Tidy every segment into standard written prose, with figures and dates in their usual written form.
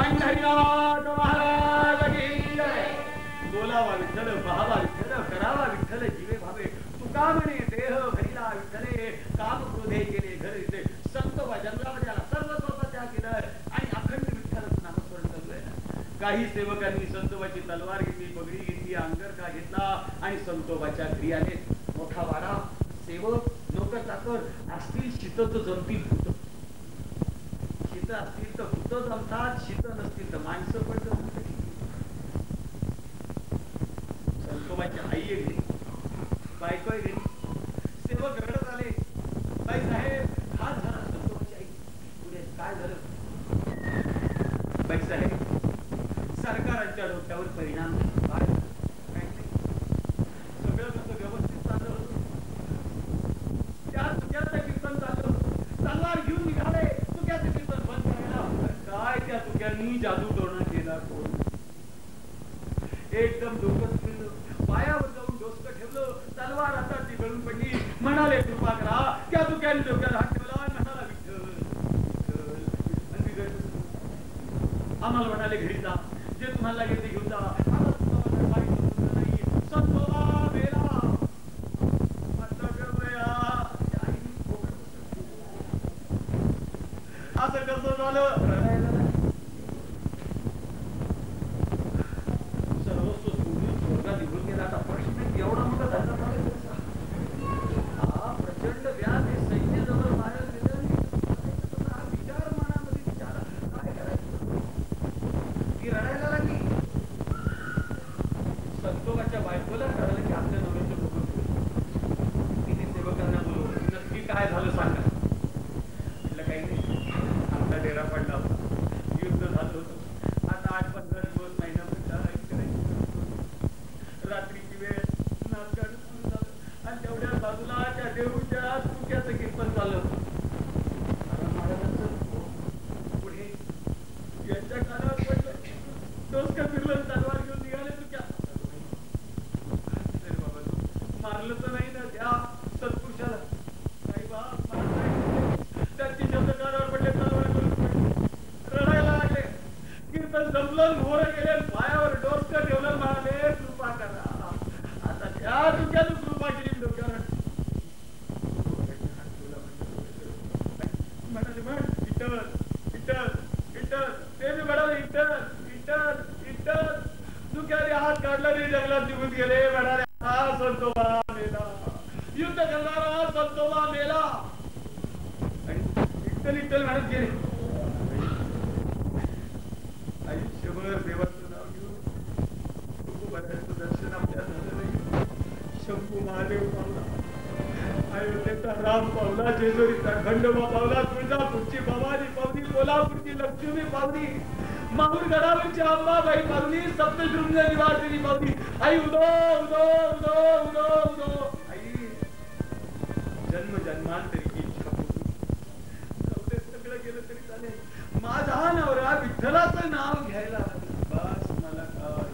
पंढरीनाथ महाराज की जय. बोलावा विठ्ठल, पहावा विठ्ठल, करावा विठ्ठल, जीवे भावे. तुका म्हणे देह भरिला विठ्ठले, काम क्रोधे केले घर इथे. संत जंगलामध्ये आला, सर्व स्वतः त्याग केलं आणि अखंड विठ्ठलाचं नामस्मरण चालू आहे. काही सेवकांनी संतोबाची तलवार घेतली, पगडी घेतली, अंगरखा घेतला आणि संतोबाच्या घरी आले. मोठा वाडा, सेवक, नोकर चाकर असतील, शीतच जमतील भूत. शीत असतील तर भूत जमतात, शीत नसतील तर माणसं पण जमतात. संतोबाची आई आहे घरी, बायको आहे घरी. सेवक रडत आले, बाई साहेब हा झाला. संतोबाची आई पुढे काय झालं? बाई साहेब सरकारांच्या डोक्यावर परिणाम काय नाही, सगळं कसं व्यवस्थित चाललं होतं. त्याचं कीर्तन चाललं होतं, तलवार घेऊन निघाले तुक्याचं कीर्तन बंद करायला. काय त्या तुक्यांनी जादू टोणा केला कोण? एकदम डोकं फिरलं, पायावर जाऊन डोसकं ठेवलं, तलवार हातात ती गळून पडली. म्हणाले कृपा करा. त्या तुक्याने डोक्याला हात ठेवला आणि म्हणाला विठ्ठल विठ्ठल. आम्हाला म्हणाले घरी जा, जे तुम्हाला लागेल ते घेऊन जा. संतोबा मेला. असं कसं झालं? सर्वस्व सोडून स्वर्गात निघून गेला. आता प्रश्न एवढा मोठा धंदा झाला. हा प्रचंड व्याध हे सैन्य जवळ मारलं गेलं. हा विचार मनामध्ये विचार काय करायचं? ती रडायला लागली. संतोबाच्या बायकोला कळलं की आपल्या नवऱ्याचं डोकं फिरलं. तिने सेवकांना बोलवलं, नक्की काय झालं सांगा. म्हटलं काही नाही, आपला डेरा पडला होता, युद्ध झालं होतं. आता 8-15 दिवस महिन्याभर रात्रीची वेळ नाचगाणं सुरू झालं आणि तेवढ्या बाजूला त्या देऊच्या तुक्याचं कीर्तन चाललं होतं. महाराजांचं पुढे यांच्या कानावर पडलं, डोसकं फिरलं, तलवार घेऊन निघाले तुक्या. मारलं तर नाही ना त्या सत्पुरुषाला? काही बाप त्यांची शब्द कानावर पडले, तलवार घेऊन रडायला लागले. कीर्तन जमलं, मोर गेले, पायावर डोसकं ठेवलं, म्हणाले कृपा करा. आता त्या तुक्यानं कृपा केली डोक्यावर. म्हणाले म्हण विठ्ठल विठ्ठल विठ्ठल. ते मी म्हणाले विठ्ठल विठ्ठल विठ्ठल. तुक्याने हात काढला नाही, जंगलात निघून गेले. म्हणाले हा संतोबा मेला, युद्ध करणारा संतोबा मेला. आणि विठ्ठल विठ्ठल म्हणत गेले. आयुष्यभर देवाचं नाव घेऊन तुकोबाराचं दर्शन आपल्या झालं नाही. शंभू महादेव पावला, अयोध्येचा राम पावला, जेजुरीचा खंडोबा पावला, तुळजापूरची भवानी पावली, कोल्हापूरची लक्ष्मी पावली, माहूर गडावरची अंबाबाई पावली, सप्तशृंग निवासिनी पावली. आई उदो उदो उदो उदो उदो. आई जन्म जन्मांतरी इच्छा होती, सगळं गेलं तरी चालेल, माझा नवरा विठ्ठलाचं नाव घ्यायला बस. मला काय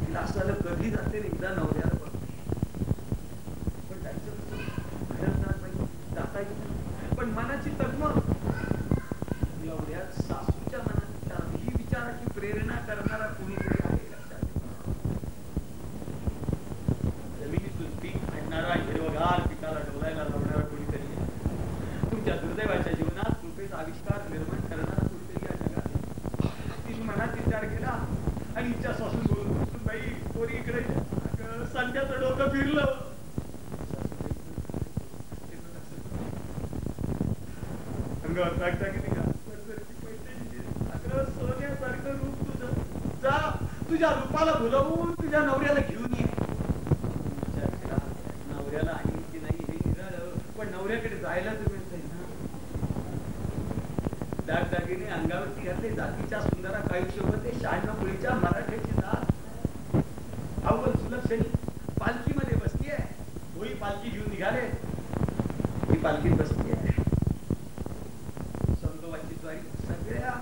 तिला असं कधी जाते एकदा नवऱ्याला बघते, पण जायचं जाता येत नाही. पण मनाची तगमग एवढ्यात सासूच्या मनात ही विचाराची प्रेरणा करणारा कुणीतरी आहे लक्षात. जमिनीतून पीक आणणारा, हिरवगार पिकाला डोलायला लावणारा कुणीतरी आहे. तुमच्या दुर्दैवाच्या जीवनात कृपेचा आविष्कार निर्माण करणारा कुणीतरी या जगात. तिने मनात विचार केला आणि इच्छा सासून बोलून बाई पोरी इकडे संध्याचं डोकं फिरलं. अंगावर टाकता किती का सोन्यासारखं रूप तुझं, जा तुझ्या रूपाला भुलवून तुझ्या नवऱ्याला घेऊन ये. नवऱ्याला आहे की नाही हे निघालं, पण नवऱ्याकडे जायला तर मिळतंय ना. दागदागिने अंगावरती घातले, जातीच्या सुंदरा कायुष्यवते, 96 मुलीच्या मराठ्याची जात अव्वल सुलक्षणी पालखीमध्ये बसली आहे. होई पालखी घेऊन निघाले, ही पालखीत बसली आहे. संतोबाची द्वारी सगळ्या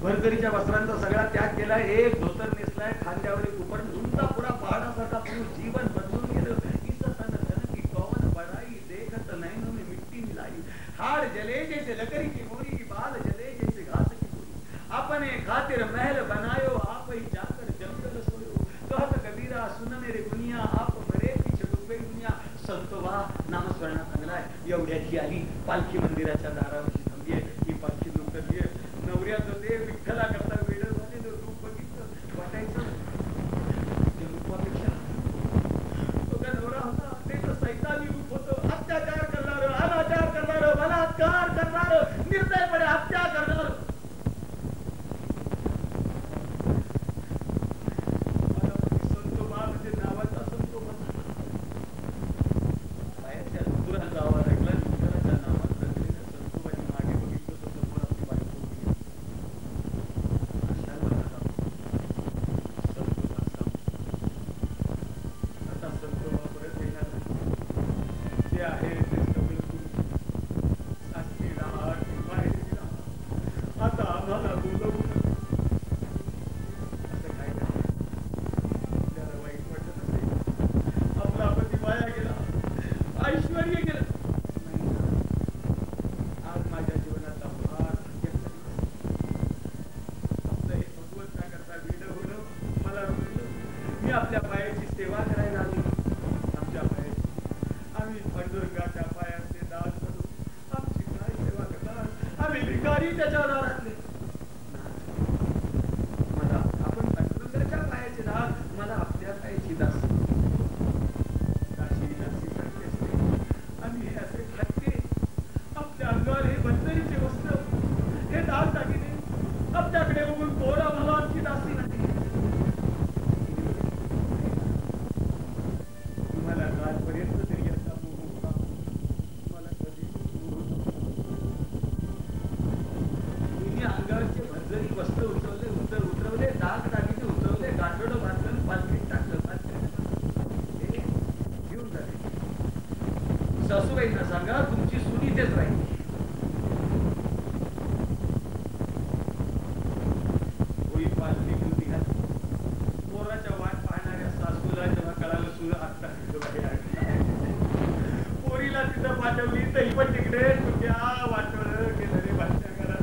भरकरीच्या वस्त्रांचा सगळा त्याग केलाय, एक धोतर नेसलाय, खांद्यावर एक उपरण, उंचा पुरा पहाडासारखा पुरुष, जीवन बदलून गेलं. सन धन की कौन बड़ाई, देखत नैनों में मिट्टी मिलाई, हाड़ जले जैसे लकड़ी की मोरी, बाल जले जैसे घास अपने खातिर महल बनायो, आप ही जाकर जंगल सोयो। कहत कबीरा सुन मेरे गुनिया, आप बरे पीछे डुबे दुनिया. संतोबा नामस्मरणा चांगलाय. एवढ्याची आली पालखी मंदिराच्या दारावरची थांबली आहे. ही पालखी उतरली आहे. नवऱ्याचं ते विठ्ठला करता वेळ झालेलं रूप बघितलं, वाटायचं ते रूपापेक्षा तो काय नवरा होता ते तर सैतानी रूप होतं. अत्याचार करणार, अनाचार करणार, बलात्कार करणार, निर्दयपणे हत्या करणार. संतोबा म्हणजे नावाचा संतोबा. बाहेरच्या दुराचा आवाज ऐकला, विठ्ठलाच्या नावात रचलेल्या संतोबाची मागे बघितलं तर समोर आपली बायको होती. अशा लोकांना संतोबा आता संतोबा परत येणार जे आहे ते सगळं सासरी राहा, माहेरी राहा, आता आम्हाला बोलवू नका. असं काय करायचं? त्याला वाईट वाटत असेल, आपला पती वाया गेला, ऐश्वर्य गेलं. नाही ना, आज माझ्या जीवनाचा फार भाग्याचा दिवस. आपलं हे भगवंता करता वेडं होणं मला रुचलं. मी आपल्या पायाची सेवा करायला आली. आमच्या पायाची आम्ही पांडुरंगाच्या पायाचे दास करू. आमची काय सेवा करणार? आम्ही भिकारी त्याच्या दारातले. मला आपण पांडुरंगाच्या पायाचे दास, मला आपल्या पायाची दास. दासी दासी सारखे असते आम्ही. हे असे हटके आपल्या अंगावर हे बंदरीचे वस्त्र, हे दाग दागिने आपल्याकडे बघून कोण आम्हाला आमची दासी नाही. तुम्हाला कालपर्यंत तरी याचा मोह होता, मला कधी तुम्ही अंगावरचे भरजरी वस्त्र उतरवले, दाग दागिने उतरवले, गाठोडं बांधलं, पालखीत टाकलं. हे घेऊन झाले. सासूबाईंना सांगा तुमची सून इथेच राहील. होई पालखी घेऊन निघाली. पोराच्या वाट पाहणाऱ्या सासूला जेव्हा कळालं सून आत्ता पोरीला तिथं पाठवली तर ही पण तिकडे तुझ्या वाटवलं केलं रे भाषा करा.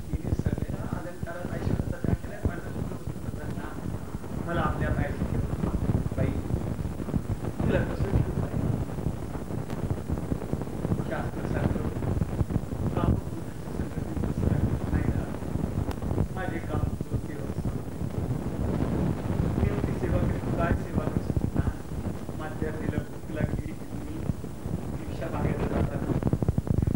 तिने सगळ्या अलंकारात ऐश्वर्याचा त्याग केलाय. मला आपल्या पायाची बाई तुला कसं घेऊन जाईल? शास्त्र सांगतो माझे काम सेवा काय सेवा माध्यमाला भूक लागली तुम्ही रिक्षा मागायला जाताना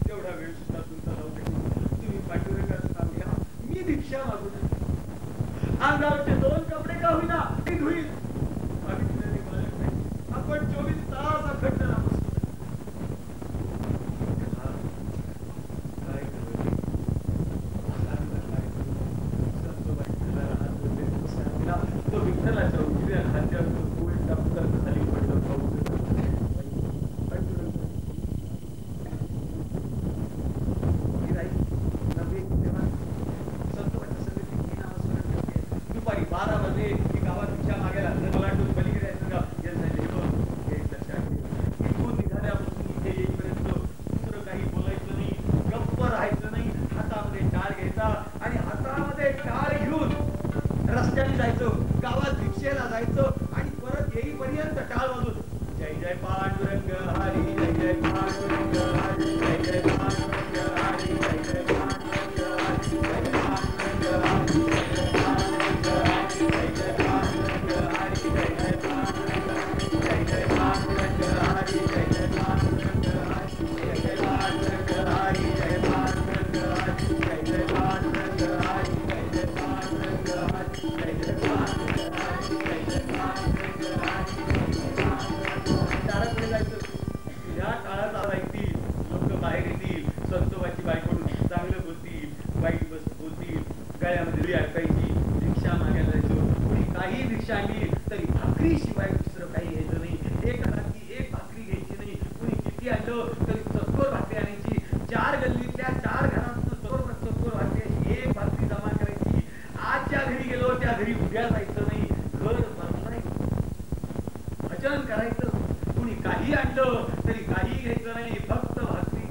तेवढा वेळ सुद्धा तुमचा लावू दे. तुम्ही पाठीवर नाव घ्या, मी रिक्षा मागू नये. अंगावरचे 2 कपडे का होईना ते धुईल. आपण 24 तास अखंड नामस्मरण. तो विठ्ठलाच्या उजव्या खांद्यावर तो गोल टपकन खाली पडलं. दुपारी 12 वाजले की गावात रिक्षा मागायला मला पलीकडे इथून निघाल्यापासून इथे येईपर्यंत दुसरं काही बोलायचं नाही, गप्प राहायचं नाही. हातामध्ये टाळ घ्यायचा आणि हातामध्ये टाळ घेऊन रस्त्याने जायचं, गावात रिक्षेला जायचं आणि परत येईपर्यंत टाळ वाजून जय जय पांडुरंग हरी, जय जय पांडुरंग हरी, जय जय पांडुरंग हरी, जय जय पांडुरंग हरी, जय जय पांडुरंग हरी, जय जय पांडुरंग हरी, जय जय पांडुरंग हरी, जय जय पांडुरंग हरी, जय जय पांडुरंग हरी, जय जय पांडुरंग हरी, जय जय पांडुरंग हरी, जय पांडुरंग हरी, जय जय पांडुरंग हरी, जय जय पांडुरंग हरी, जय जय पांडुरंग हरी, जय जय पांडुरंग हरी. दाराकडे जायचं. ह्या काळात ऐकतील लोक, बाहेर येतील, संतोबाची बायकोडून चांगलं बोलतील, वाईट बस बोलतील, गळ्यामध्ये ऐकायची. रिक्षा मागायला जायचो. कुणी काही रिक्षा आणली तरी भाकरी शिवाय दुसरं काही घ्यायचं नाही. एक रात्री एक भाकरी घ्यायची नाही. कुणी किती आणलं तरी चतकोर भाकरी आणायची. 4 गल्लीतल्या 4 घरातून चतकोर भाकरी एक भाकरी जमा करायची. आज ज्या घरी गेलो त्या घरी उद्या जायचं नाही. घर भजन करायचं. कुणी काही आणलं तरी काही घ्यायचं नाही, फक्त भाकरी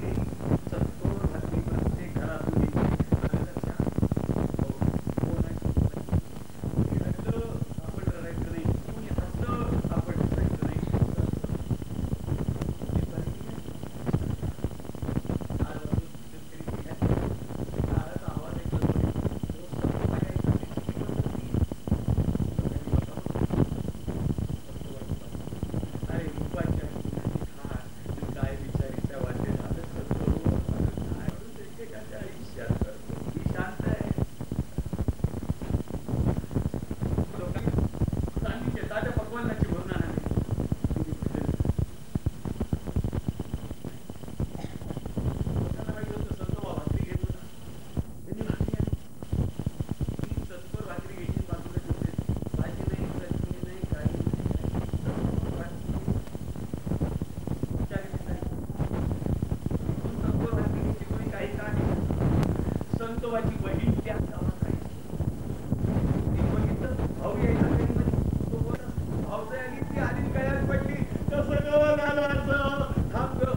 सौरवाची बहीण त्या गावात राहायची. ते बघितलं भाऊ यायचा भाऊचं आली ती आली गळ्यात पडली. कसं गवं झालं असं थांबलं.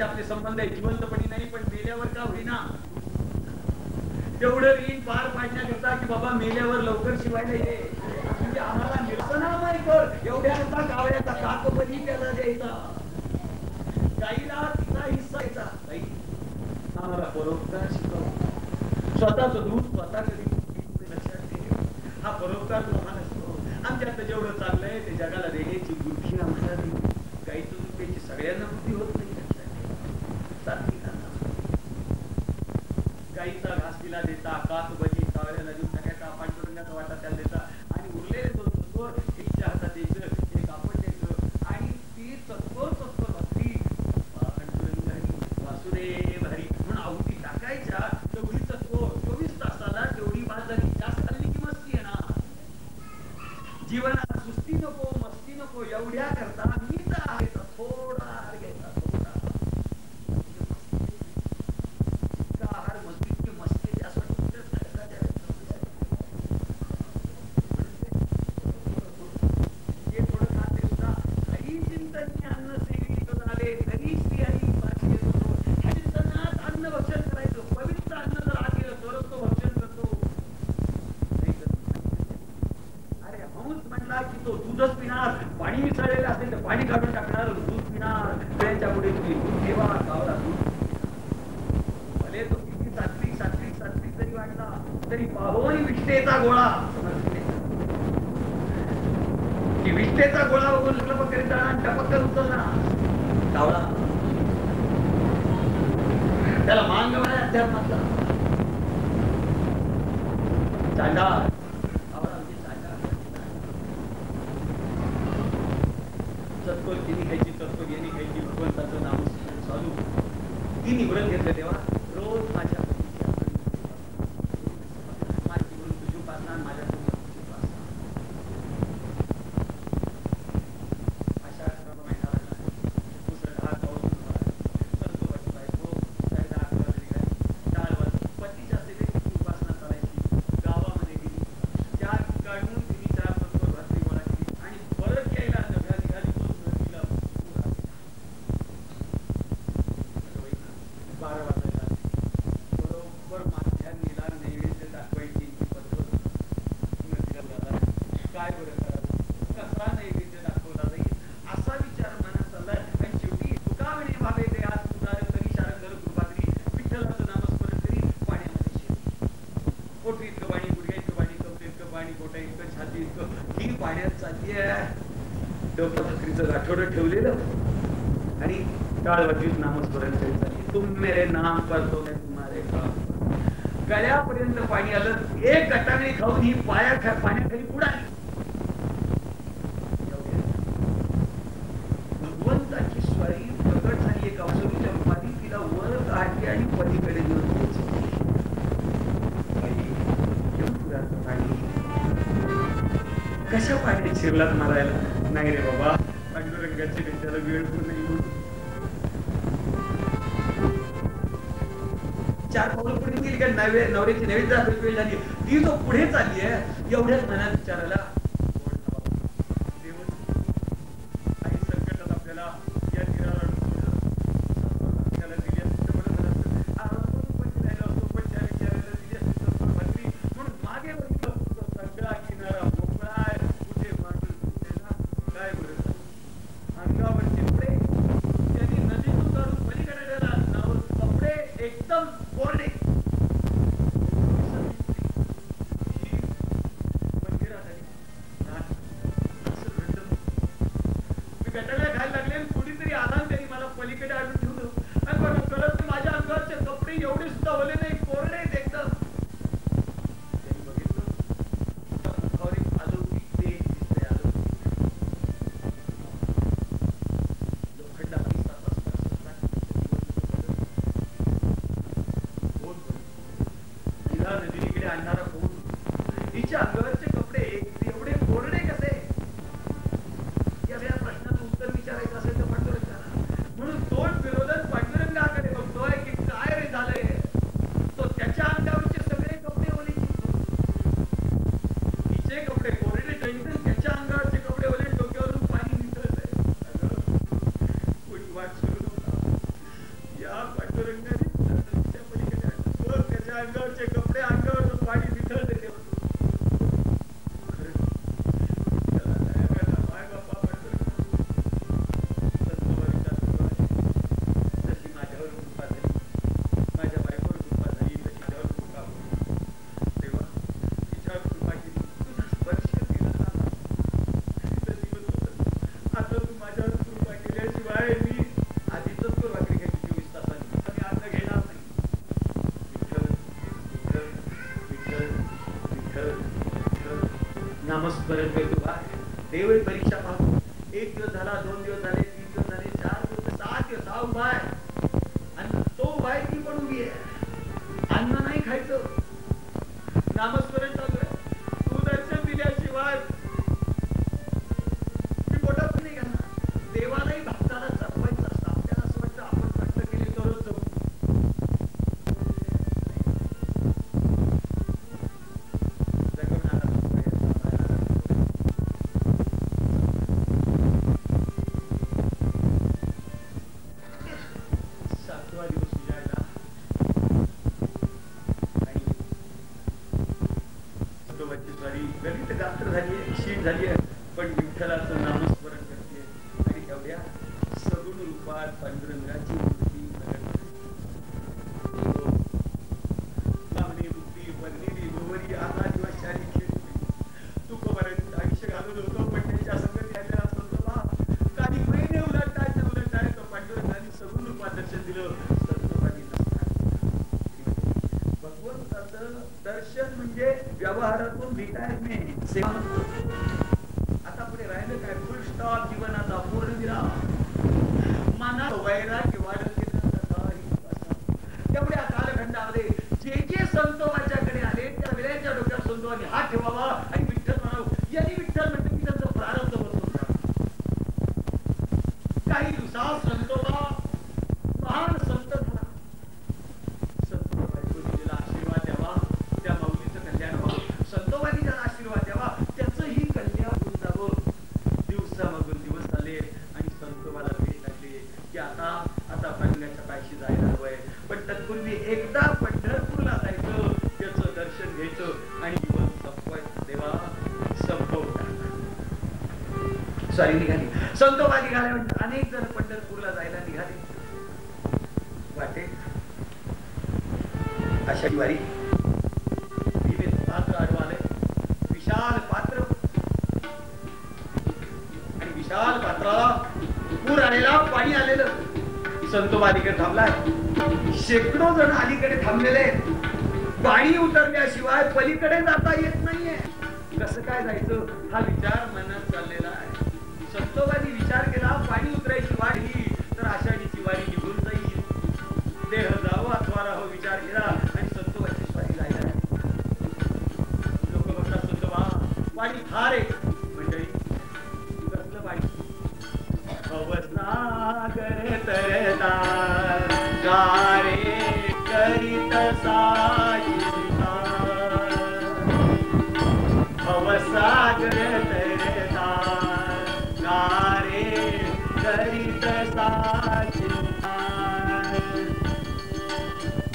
आपले संबंध आहे जिवंतपणी नाही पण मेल्यावर का होईना तेवढं ऋण पार पाडण्याकरता की बाबा मेल्यावर लवकर शिवायला ये म्हणजे आम्हाला निरसनामय कर एवढ्या होता गावड्याचा काकपदी त्याला द्यायचा गाईला तिचा हिस्सा यायचा गाई आम्हाला परोपकार शिकव स्वतःच दूध स्वतः कधी लक्षात ठेव हा परोपकार तुम्हाला शिकव आमच्यात जेवढं चाललंय ते जगाला देण्याची बुद्धी आम्हाला दिली गाईचं दूध त्याची सगळ्यांना बुद्धी होत नाही गाईचा घास तिला देता कात बजी कावळ्याला देऊन टाकायचा पांडुरंगाचा वाटा त्याला देता आणि उरलेले दोन तत्वर एकच्या हातात द्यायचं एक आपण द्यायचं आणि ती तत्वर भक्ती पांडुरंग हरी वासुदेव हरी म्हणून आहुती टाकायच्या तेवढी तत्व 24 तुम्ही दूध ठेवा, कावळा दूध भले तो किती सात्विक सात्विक सात्विक जरी वाटला तरी पाहोनी विष्ठेचा गोळा की विष्ठेचा गोळा बघून लपक करीत जाणार, टपक्कन उचलला कावळा. त्याला मांग म्हणे अध्यात्मातला चांडा चतकोर तिने घ्यायची, चतकोर यांनी घ्यायची, भगवंताचं नाम चालू ती निवडून घेतलं तेव्हा रोज माझ्या माझी म्हणून तुझी उपासना, माझ्या तुझी उपासना अशा महिना लागला. दुसरा पाऊस संतोबाची बायको साडेदहा अकरा तरी काय डाळ पतीच्या सेवेची उपासना चालायची. गावामध्ये गेली, त्या काढून तिने 4-5 भाकरी गोळा केली आणि परत यायला नव्या निघाली. तो नदीला पूर आला. 12 वाजायला बरोबर माथ्यानीला नैवेद्य दाखवायची पद्धत नदीला जाणार. काय बरं करावं, कसा नैवेद्य दाखवला जाईल असा विचार मनात चाललाय. आणि शेवटी तुका म्हणे भावे ते आज तुझा तरी शारंगर कृपात्री विठ्ठलाचं नामस्मरण करी पाण्यामध्ये शेती पोटी इतकं पाणी, गुडघ्या इतकं पाणी, कपडे इतकं पाणी, पोटा इतकं, छाती इतकं ही पाण्यात चालली आहे. डोक्या भाकरीचं गाठोडं ठेवलेलं आणि काळवाटीत नामस्मरण करीत चालली. तुम मेरे नाम पर तो मैं तुम्हारे काम. गळ्यापर्यंत पाणी आलं. एक गटाने खाऊन ही पाण्याखाली बुडाली. भगवंताची स्वारी प्रगट झाली एका वासुकीच्या रूपाने. तिला वर काढली आणि पलीकडे घेऊन पोहोचली. पाणी कशा पाण्यात शिरलात मारायला? नाही रे बाबा, पांडुरंगाची त्याला वेळ पण नाही म्हणून 4 पावलं पुढे गेली का नवऱ्याची नैवेद्य दाखवायची वेळ झाली. ती जो पुढे चालली आहे एवढ्याच मनात विचारायला काही संकटात आपल्याला या तीराला त्याला दिली असते पण त्या विचारायला दिली असते म्हणून मागे बघितलं सगळा किनारा मोकळा आहे. कुठे मांडून काय बरं अंगावरचे कपडे त्यांनी नदीतून काढून पलीकडे कपडे एकदम कोरडे. मंदिरात आली मी गटाला खायला लागले. कुणीतरी आला त्यांनी मला पलीकडे आणून ठेवलं आणि पण कळत माझ्या अंगावरचे कपडे एवढे सुद्धा ओले नाही, कोरडे एकदम. त्यांनी बघितलं अलौकिक तेज दिसते, अलौकिक लोखंडाला नदीकडे आणणारा कोण? तिच्या अंगावरचे कपडे एवढे कोरडे कसे? या प्रश्नाचं उत्तर विचारायचं असेल तर पांडुरंगाला. म्हणून तोंड फिरवलं पांडुरंगाकडे बघतोय की काय रे झालंय. तो त्याच्या अंगावरचे सगळे कपडे ओले, तिचे कपडे कोरडे ठेवून त्याच्या अंगावरचे कपडे ओले, डोक्यावरून पाणी निघत आहे. कोणी वाट सुरू नव्हता. या पांडुरंगाने त्याच्या पलीकडे त्याच्या अंगावरचे कपडे अंगावर पाणी निथळते तेव्हा माझ्यावर कृपा झाली, माझ्या बायकोवर कृपा झाली, तशी माझ्यावर कृपा तेव्हा तिच्यावर कृपा केली. तुझा स्पर्श केला ना आता तू माझ्यावर कृपा केल्याशिवाय मी आधीच तो भाकरी घ्यायची 24 तासांनी आणि आता घेणार नाही. नामस्मरण करतो बा. देवळी परीक्षा पाहतो. 1 दिवस झाला, 2 दिवस झाले, 3 दिवस झाले, 4 दिवस, 7 दिवस, हा उभा आहे आणि तो उभा आहे, ती पण उभी आहे. अन्न नाही खायचं, नामस्मरण चालू आहे. तू दर्शन दिल्याशिवाय मी पोटात नाही घालणार. देवालाही भक्ताला जपवायचं असतं. आपल्याला असं वाटतं आपण कष्ट केले तरच जपू. गणित गात्र झाली, शीट झाली, पण विठ्ठलाचं नामस्मरण करते आणि एवढ्या सगुण रूपात पांडुरंग शिवाची मूर्ती लावणी बुद्धी बनलेली गोवरी आता दिवसशाली खेळली तुकोपर्यंत आयुष्य घालून होतो पण त्याच्या संगत यायला असतो बा काही महिने उलटताय तो पांडुरंगाने सगुण रूपात दर्शन दिलं संतोबानी भगवंताचं दर्शन म्हणजे व्यवहारातून रिटायरमेंट सेवा. आता पुढे राहिलं काय फुल स्टॉप जीवनाचा पूर्णविराम मनात वैराग्य वाढत गेलं तेवढ्या कालखंडामध्ये जे जे संतोबाच्याकडे आले त्या वेळेच्या डोक्यात संतोबाने हात ठेवावा आणि विठ्ठल म्हणावं यांनी विठ्ठल म्हणतो की त्यांचं प्रारब्ध बसून काही दिवसात संतोबा महान संत झाला. संतोबाई दिलेला आशीर्वाद द्यावा त्या माऊलीचं कल्याण व्हावं संतोबानी ज्याला आशीर्वाद द्यावा त्याचंही कल्याण होऊन जावं. दिवसा मागून दिवस आले आणि संतोबाला भेट लागली की आता पांडुरंगाच्या पायशी जायला हवंय पण तत्पूर्वी एकदा पंढरपूरला जायचं त्याचं दर्शन घ्यायचं आणि जीवन संपवायचं. देवा संपवता सॉरी निघाली संतोबा निघाले म्हणजे अनेक जण पंढरपूरला जायला निघाले. वाटे अशा वारी पात्र आडवा आले विशाल पात्र आणि विशाल पात्राला पूर आलेला पाणी आलेलं. संतोबा अलीकडे थांबलाय शेकडो जण अलीकडे थांबलेले पाणी उतरल्याशिवाय पलीकडे जाता येत नाहीये. कसं काय जायचं हा विचार मनात चाललेला आहे. संतोबानी विचार केला पाणी उतरायची वारी तर आषाढीची वारी निघून जाईल देह जावं अथवा राहो विचार केला आणि संतोबाची स्वारी जायला. लोक बघतात संतोबा पाणी फार आहे मंडळी कसलं पाणी भवसागर तरता गारे करीत साचिता भवसागर तरता गारे करीत साचिता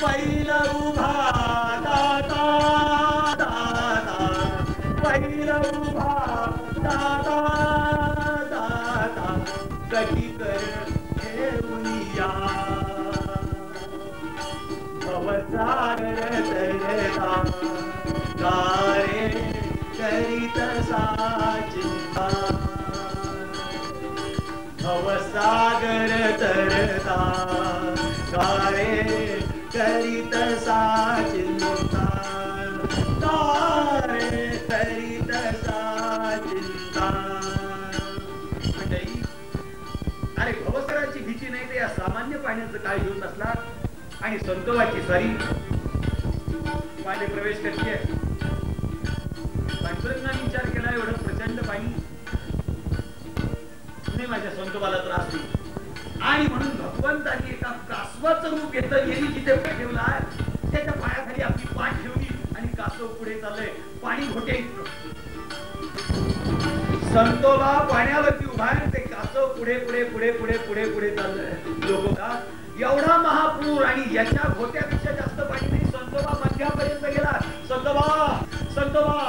पहिला उभा दाता दाता पहिला उभा दाता दाता कधी कर घेऊया भवसागर तरता गारे करीत साचिता भवसागर तरता गारे करीत साचिता गारे करीत साचिता. अरे भवसागराची भीती नाही तर या सामान्य पाण्याचं काय घेऊन असला आणि संतोबाची स्वारी पाणी प्रवेश करते. पांडुरंगाने विचार केला एवढं प्रचंड पाणी नाही माझ्या संतोबाला त्रास होईल आणि म्हणून भगवंतानी एका कासवाचं रूप घेतलं. यांनी जिथे ठेवला त्याच्या पायाखाली आपली पाठ ठेवली आणि कासव पुढे चाललंय पाणी घोटे इतकं. संतोबा पाण्यावरती उभा आहे ते कासव पुढे पुढे पुढे पुढे पुढे पुढे चाललंय. लोक एवढा महापूर आणि याच्या घोट्यापेक्षा जास्त पाणी नाही. संतोबा मध्यापर्यंत गेला. संतोबा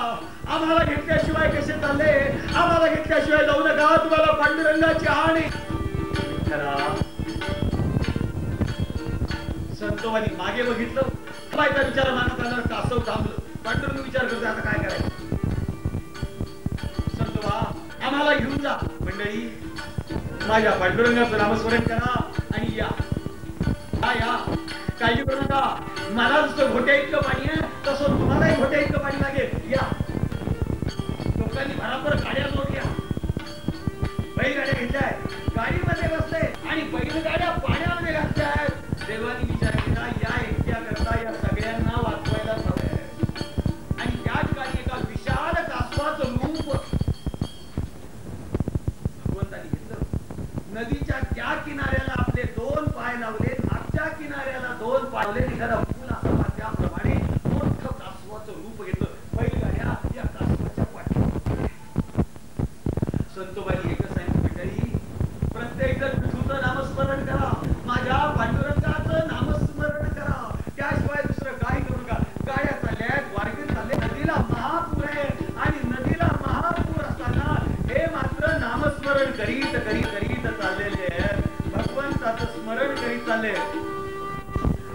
आम्हाला घेतल्याशिवाय कसे चालले आम्हाला घेतल्याशिवाय जाऊ नका तुम्हाला पांडुरंगाची हानी. संतोबानी मागे बघितलं बायचा विचार मानत आला कासव थांबलं. पांडुरंग विचार करतो आता काय करायचं. संतोबा आम्हाला घेऊन जा. मंडळी माझ्या पांडुरंगाचं नामस्मरण करा आणि या काळजी करू नका. मला जसं घोट्या इतकं पाणी आहे तसं तुम्हालाही घोट्या इतकं पाणी लागेल. या लोकांनी भराभर गाड्या जोडल्या बैलगाड्या घेतल्या गाडीमध्ये बसले आणि बैलगाड्या पाण्यामध्ये घातल्या आहेत. देवानी विचार केला या एकट्या करता या सगळ्यांना वाचवायला हवंय आणि त्या ठिकाणी एका विशाल कासवाचं रूप भगवंतानी घेतलं. नदीच्या त्या किनाऱ्याला आपले 2 पाय लावले मागच्या किनाऱ्याला 2 पाय लावले. एखादा पूल असावा त्याप्रमाणे मोठं कासवाचं रूप घेतलं. बैलगाड्या या कासवाच्या पाठी. संतोबानी एकच सांगितलं मंडळी प्रत्येक जण विठूचं नामस्मरण करा माझ्या पांडुरंगाचं नामस्मरण करा त्याशिवाय दुसरं काही करू नका. गाड्या चालल्यात वारकरी चालले नदीला महापूर आहे आणि नदीला महापूर असताना हे मात्र नामस्मरण करीत करीत करीत चाललेले भगवंताचं स्मरण चालले.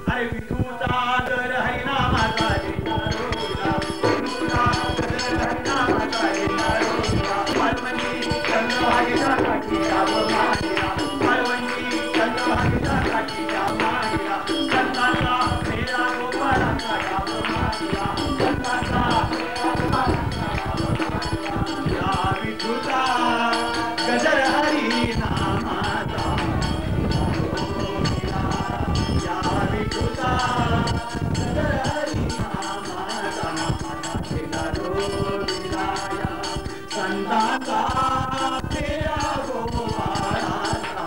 अरे विठूचा दर हरिनामाचा लेणारोला, विठूचा दर हरिनामाचा लेणारोला, मालवणी चंद हरिचा काठीचा माहिरा, मालवणी चंद हरिचा काठीचा माहिरा, संतांचा मेरा गोपाळाचा गाव माहिरा, संतांचा मेरा गोपाळाचा गाव माहिरा. या विठूचा गजर हरिनामाचा संतांचा तेरा गोपाळाचा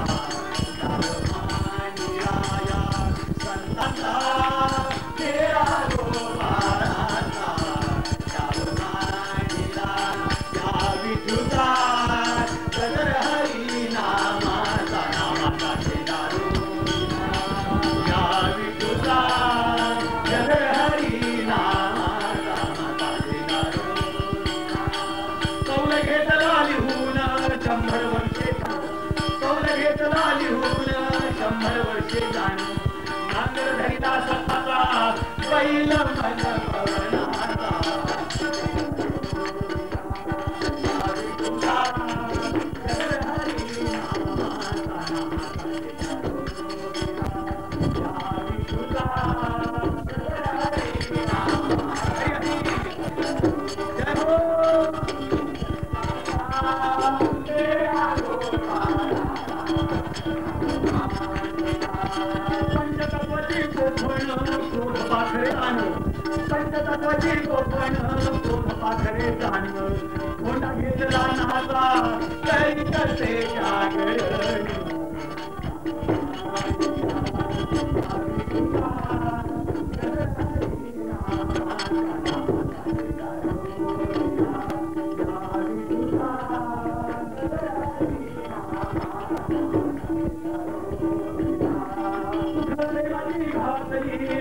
गाव मानिराया, संतांचा तेरा गोपाळाचा गाव मानिराया. या विठूचा गजर हरिनामाचा नामाचा शेजारो, या विठूचा गजर हरिनामाचा नामाचा शेजारो. कौल घेतला लिहून 100 वर्षे जाणं, कौल घेतला लिहून 100 वर्षे जाणं, नांगर धरिला स्वतःचा बैल मन पवनाचा. पंचतत्वाची गोपण शोध पाखरे जाणव, कोणा घेतला नाचा तरी करते जागरण.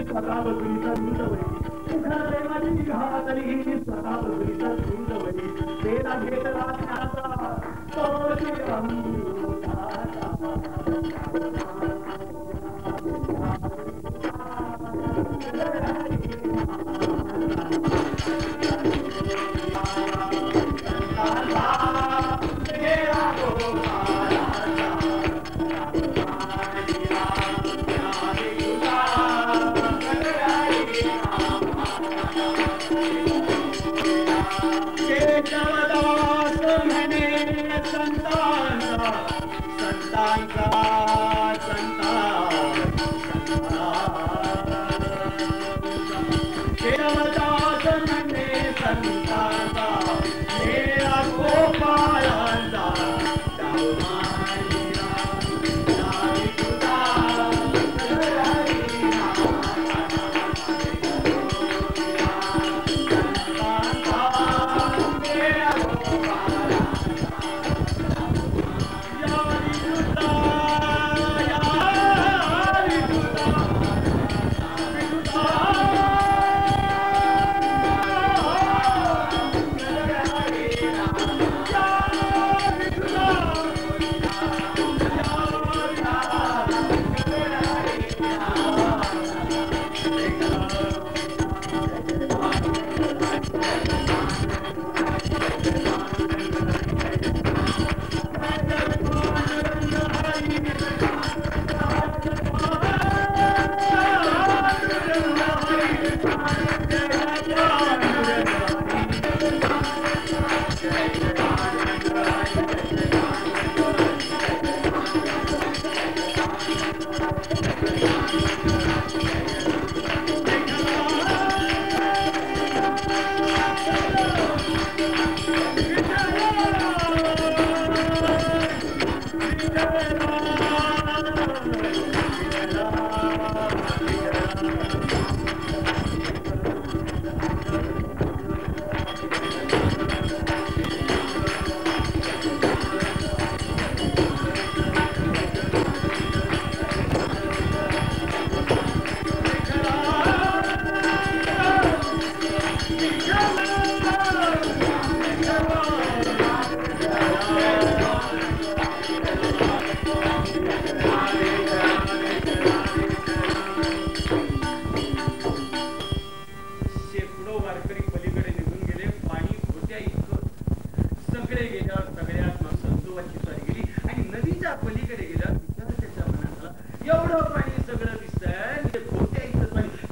स्वतः बघुरीचा दूधवरी, प्रेमाची घातली स्वतः बघुरीचा दूधवरी, तेला घेतला त्याचा तो अमृताचा. केशवदास म्हणे संतांचा, संतांचा केशवदास म्हणे संतांचा, मेरा गोपाळाचा गाव मानिरा. या विठूचा गजर हरिनामाचा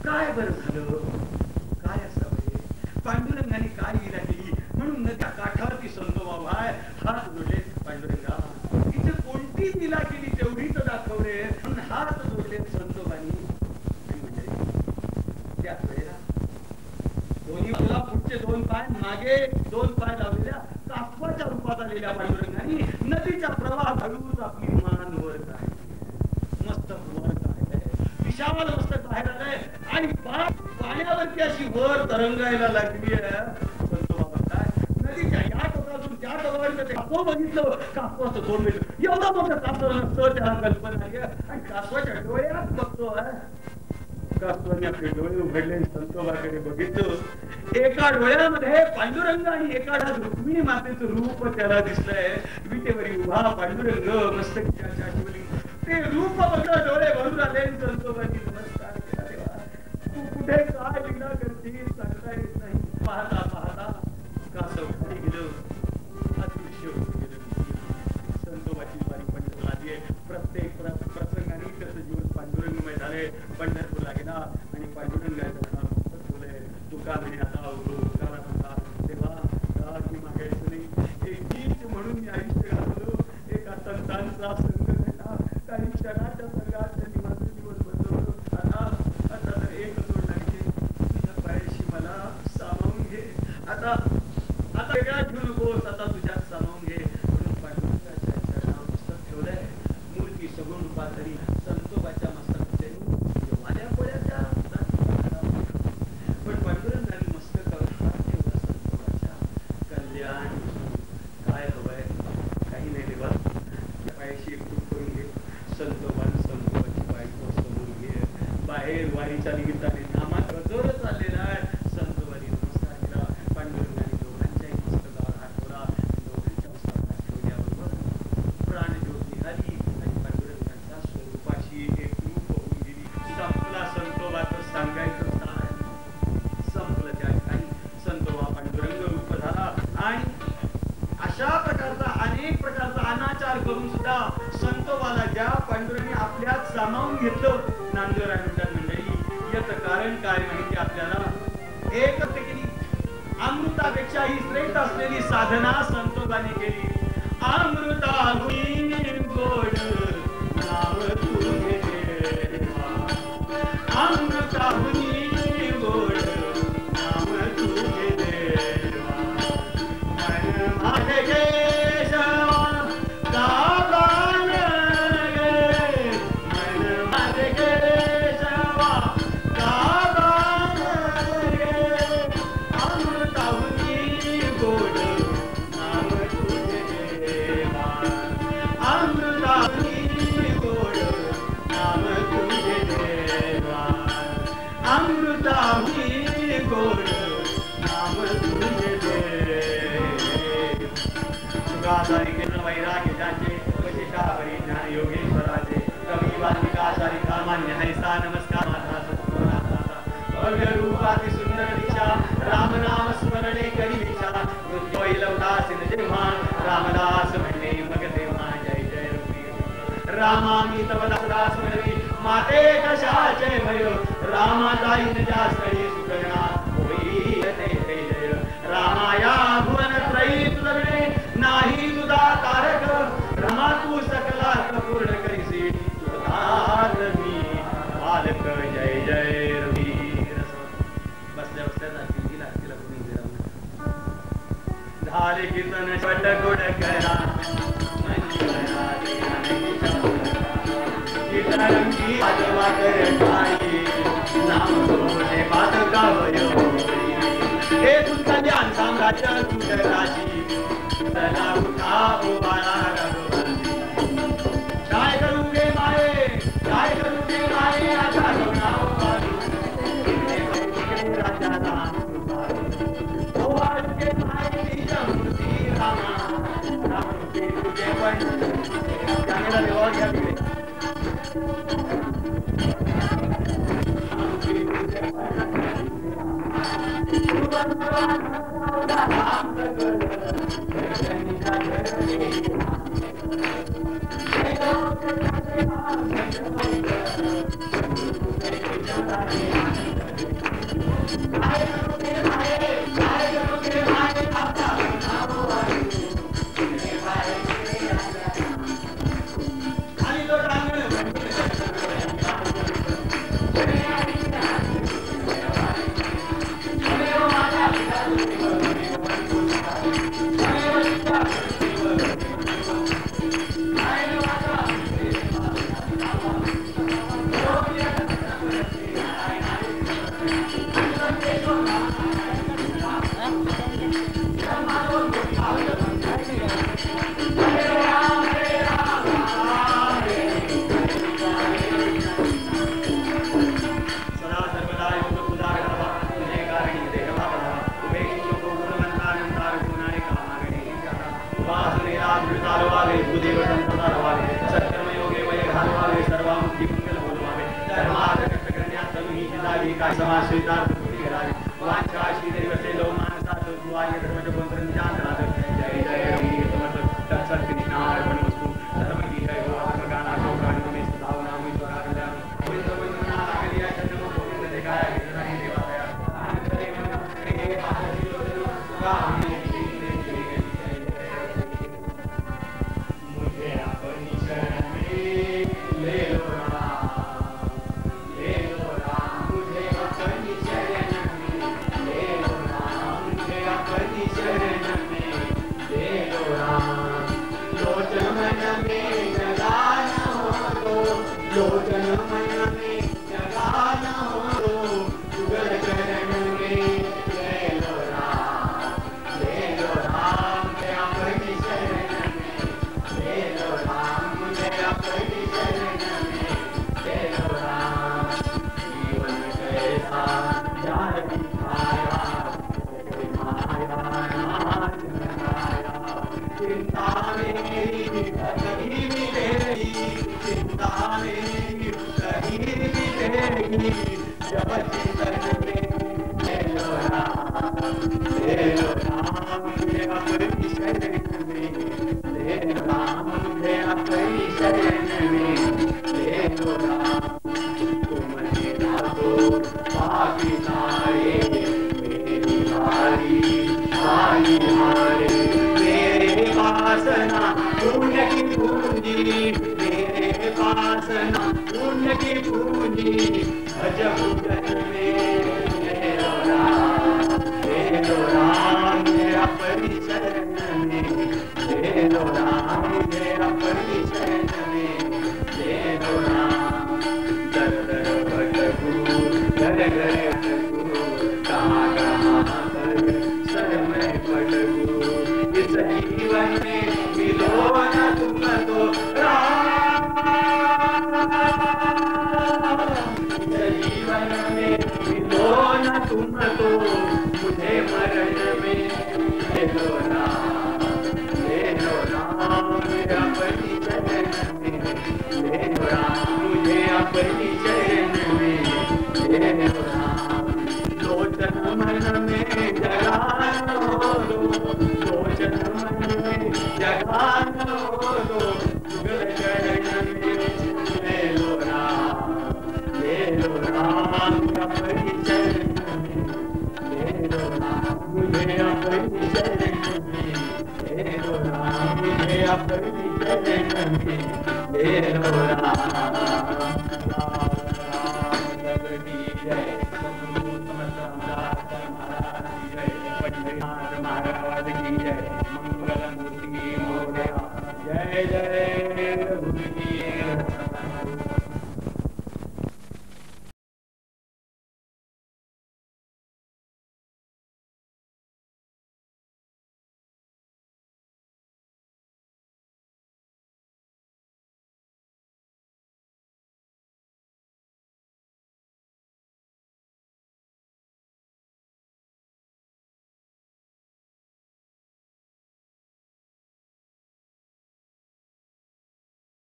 काय बरं झालं, काय असावे, पांडुरंगाने काय लीला केली म्हणून नद्या काठावरती संतोबाबाय हात जोडले. पांडुरंगा इथे कोणती लीला केली तेवढीच दाखवले म्हणून हात जोडले संतोबानी. म्हणजे त्याच वेळेला दोन्ही बाजूला पुढचे 2 पाय मागे 2 पाय लावलेल्या कासवाच्या रूपात आलेल्या पांडुरंगाने नदीचा प्रवाह घालून आपली मान वर काढली, मस्तक वर काढलंय, विशाल मस्तक बाहेर आलंय आणि पाण्यावरती अशी वर तरंगायला लागली आहे. संतोबा काय नदीच्या या टोकातून त्या टोकापर्यंत ते कासव बघितलं, कासवाचं तोंड बघितलं, एवढा मोठा कासव नसतं त्याला कल्पना आली आणि कासवाच्या डोळ्यात बघतोय. कासवाने आपले डोळे उघडले, संतोबाकडे बघितलं. एका डोळ्यामध्ये पांडुरंग आणि एका डोळ्यात रुक्मिणी मातेचं रूप त्याला दिसलंय. विटेवरी उभा पांडुरंग मस्तकीच्या चाचीवरी ते रूप बघलं, डोळे भरून आले. संतोबांनी नमस्कार केला. देवा तू कुठे काय लीला करशील सांगता येत नाही. पाहता पाहता कासव खाली गेलं, अदृश्य होऊन गेलं. संतोबाची वारी पंढरपूरला आली आहे. प्रत्येक प्रसंगाने त्याचं जीवन पांडुरंगमय झाले. पंढरपूरला गेला आणि पांडुरंगाचं नाव ठेवलंय. तुका म्हणे आता उद्गारात होता तेव्हा मी मागायचं नाही. एक गीत म्हणून मी आयुष्य घालवलो. एका संतांचा संग झाला, काही क्षणाच्या संघात त्यांनी माझं जीवन बदलवलं. आता तर एक जोड लागते, तुझ्या पायाशी मला सामावून घे. आता वेगळा घेऊ नकोस, आता तुझ्यात सामावून घे म्हणून पांडुरंगाच्या चरणावर मस्तक ठेवलंय. मूर्ती सगुण रूपात तरी संतोबाच्या मस्तकाचे वाड्या पोळ्याच्या पण पांडुरंगाने मस्तकावर हात ठेवला. संतोबाच्या कल्याण काय हवंय, काही नाही देवा, त्या पायाशी एकरूप करून घे. संतोबाची बायको समोर घे. बाहेर वारीच्या निमित्ताने नामात गजर चाललेला आहे. संतोबानी नमस्कार केला. पांडुरंगाने दोघांच्याही मस्तकावर हात ठेवला. दोघांच्या मस्तकावर हात ठेवल्याबरोबर प्राणज्योत निघाली आणि पांडुरंगाच्या स्वरूपाशी एकरूप होऊन गेली. संपला संतोबाचं सांगायचं काय, संपलं. त्या ठिकाणी संतोबा पांडुरंग रूप झाला आणि अशा प्रकारचा अनेक प्रकारचा अनाचार करून सुद्धा संतोबाला ज्या पांडुरंगाने आपल्यात सामावून घेतलं. नांदेड आणि मंडळी याचं कारण काय माहिती आपल्याला. एक केली अमृतापेक्षाही श्रेष्ठ असलेली साधना संतोबाने केली. अमृताहुनी गोड नाव तुझे देवा, अमृताहुनी गोड नाव तुझे देवा, मन माझे केशवा दाबान गे, मन माझे केशवा दाबान गे, अमृताहुनी गोड नाव तुझे देवा, अमृताहुनी गोड नाव तुझे देवा, अमृताहुनी गोड नाव तुझे देवा. सुखाचारी केंद्र वैराग्य ज्याचे वशिष्ठा परिज्ञान योगेश्वराचे कवी वाल्मिका सारिका मान्य हैसा नमस्कार माझा सत्पुराचा भव्य रूपाती सुंदर दिशा राम नाम स्मरणे करी दिशा मृत्योई लवदासीन जेव्हा रामदास म्हणणे मग तेव्हा जय जय रुपी रामा मी तव दास म्हणवी माते कशाचे भय रामा जाईन जास्तळी सुकरणा होई ते जय रामाया भुवन त्रयी तुझे नाही तुझा तारक रमा तू सकला पूर्ण करीसी तुझा मी बालक जय जय रवी. बसल्या बसल्या जातील तिला कुणी झाले कीर्तन षट गोड करा कीर्तनंगी आजवा कर ठाई नाम सोने बात गावयो हे तुझ कल्याण साम्राज्य तुझ राशी चला उठा उभारा रघुवंशी. काय करूंगे माये, काय करूंगे माये, आता गौना उभारू राजा राम उभारू ओवाळके माये निज मूर्ती रामा रामूर्ती तुझे पण चांगला देवा घ्या तिकडे Thank you. अपनी